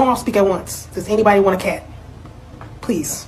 don't all speak at once. Does anybody want a cat? Please.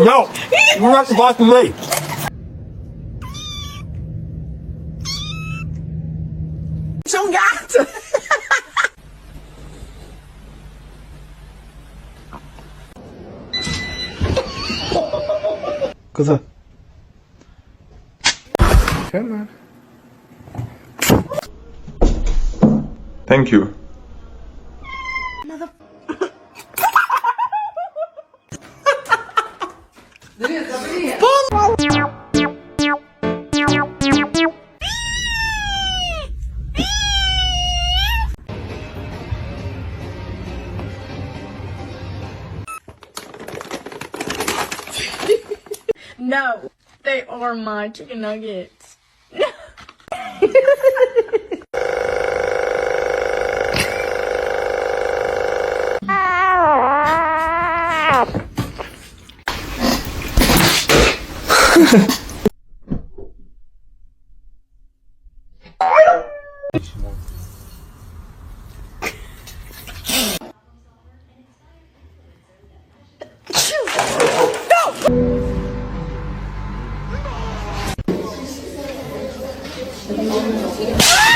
No, you're not supposed to leave. 그래서 Come on. Thank you. No, they are my chicken nuggets.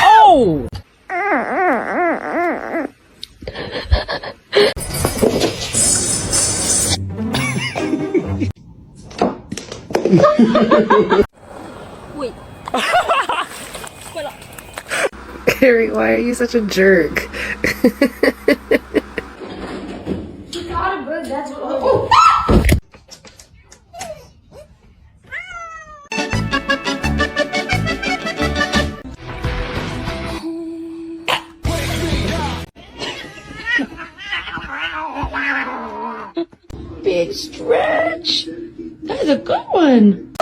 Oh! Wait. Harry, why are you such a jerk? You got a bird, that's what. Oh. Big stretch. That's a good one.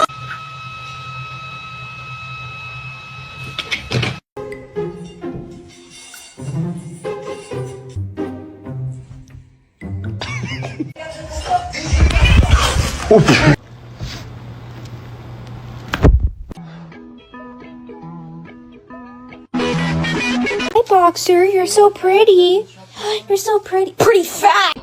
Hey, Boxer, you're so pretty. You're so pretty. Pretty fat!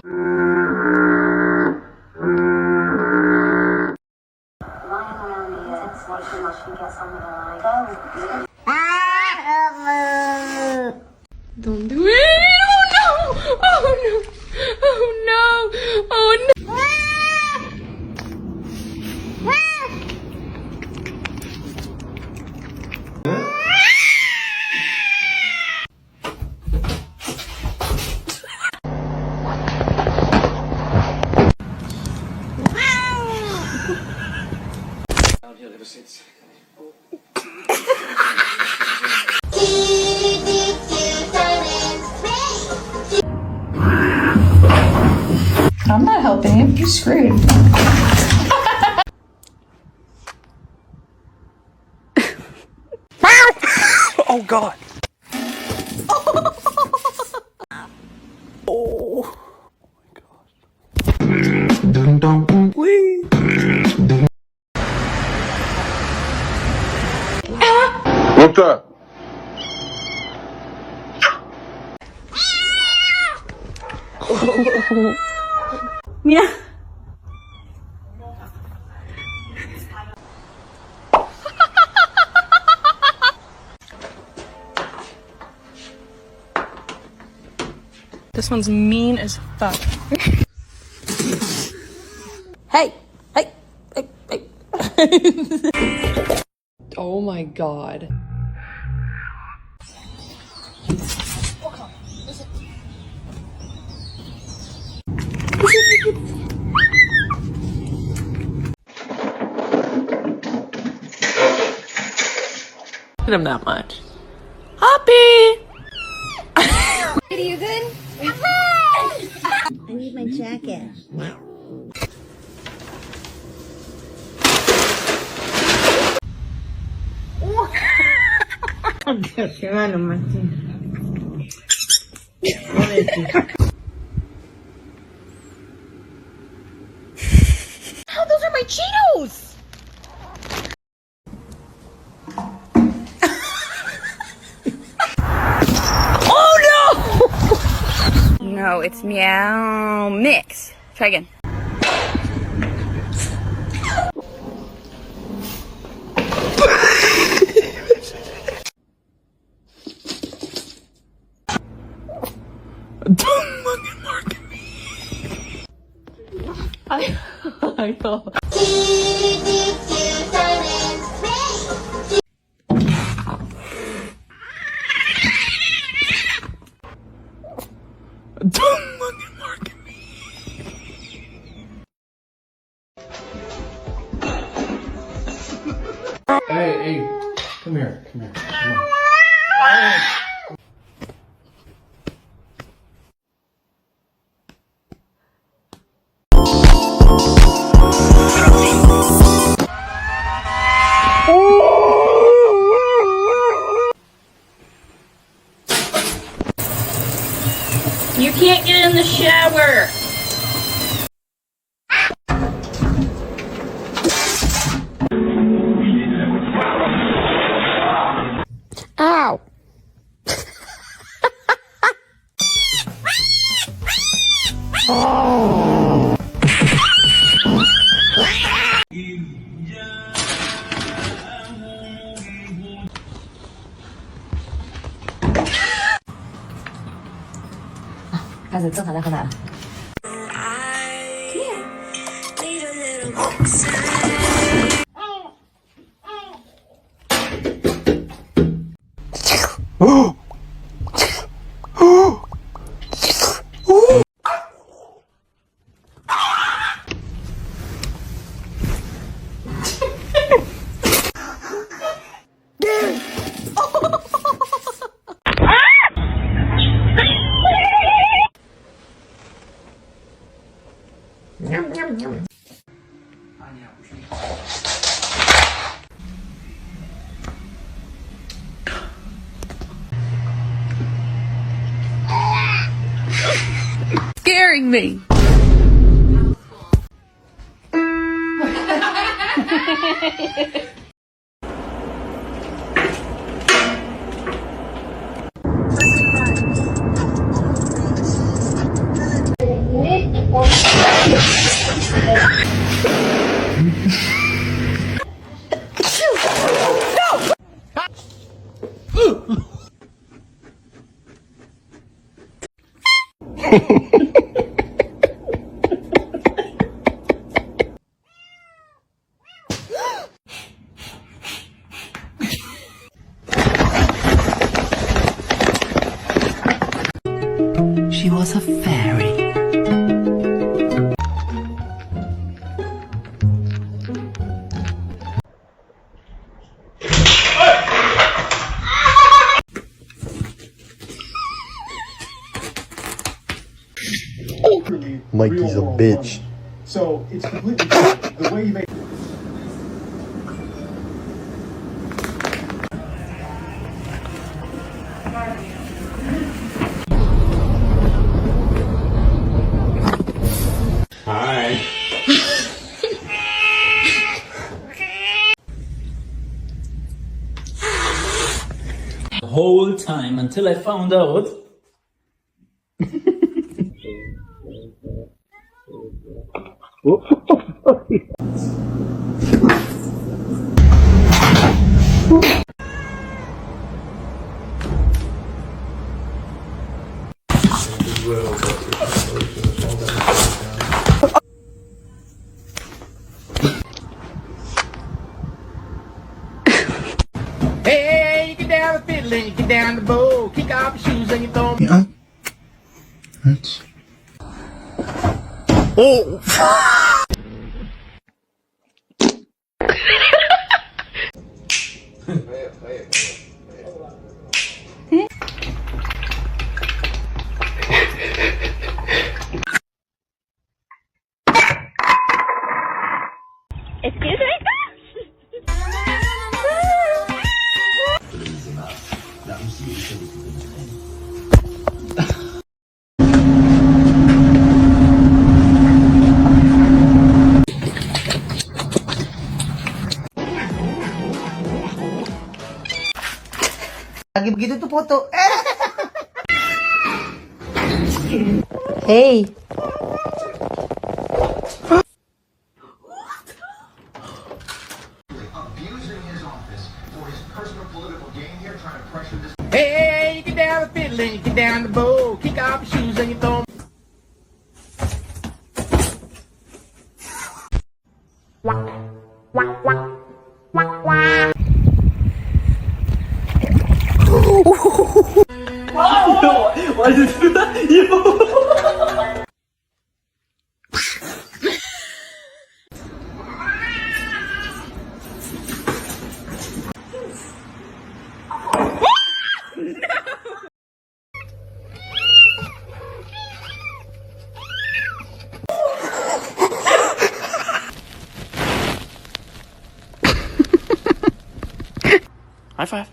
Don't do it! Oh no! Oh no! Oh no! Oh no! I'm not helping you. You're screwed. Oh God. Oh my gosh. Please. What's up? Yeah. This one's mean as fuck. Hey! Hey! Hey! Hey! Oh my God. at him that much. Hoppy! Are you good? I need my jacket. Oh, those are my Cheetos! Oh no! No, it's meow mix. Try again. Don't fucking mark at me. I know. Don't fucking mark at me. Hey, come here, come on. You can't get in the shower. Ow. Scaring me. She was a fairy. Mikey's a bitch. So it's completely different. The way you make The whole time until I found out. hey, you get down the fiddle and you get down the bow, kick off your shoes and you throw them. That's... Oh! Excuse me? Lagi begitu tuh foto. Hey. Hey, you get down the fiddle and you get down the bow. Kick off your shoes and you throw 'em. Why did you do that? You. High five.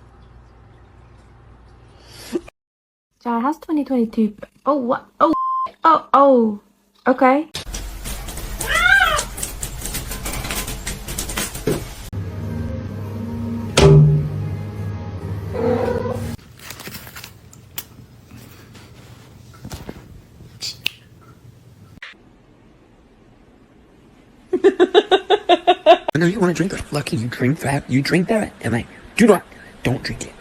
John, how's 2022? Oh, what? Oh, okay. I know you want to drink it. Lucky you drink that. You drink that. And I do not. Don't drink it.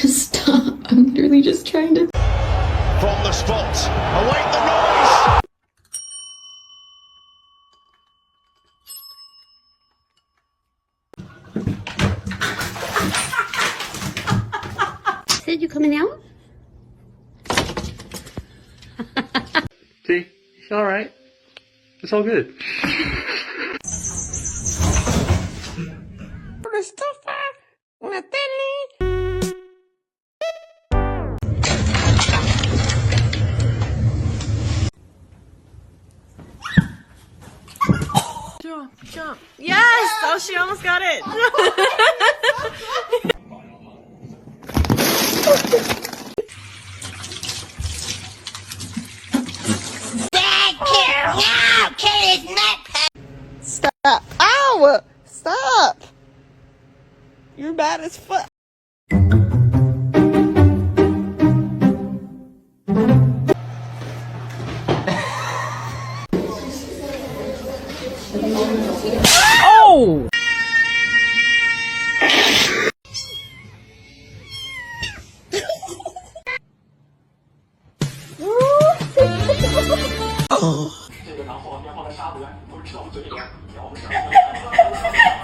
Stop. I'm literally just trying to. From the spot. Await the noise. Said you coming out? See? It's alright. It's all good. Jump. Yes! Oh, she almost got it. Stop. Ow! Stop! You're bad as fuck. Oh! Oh.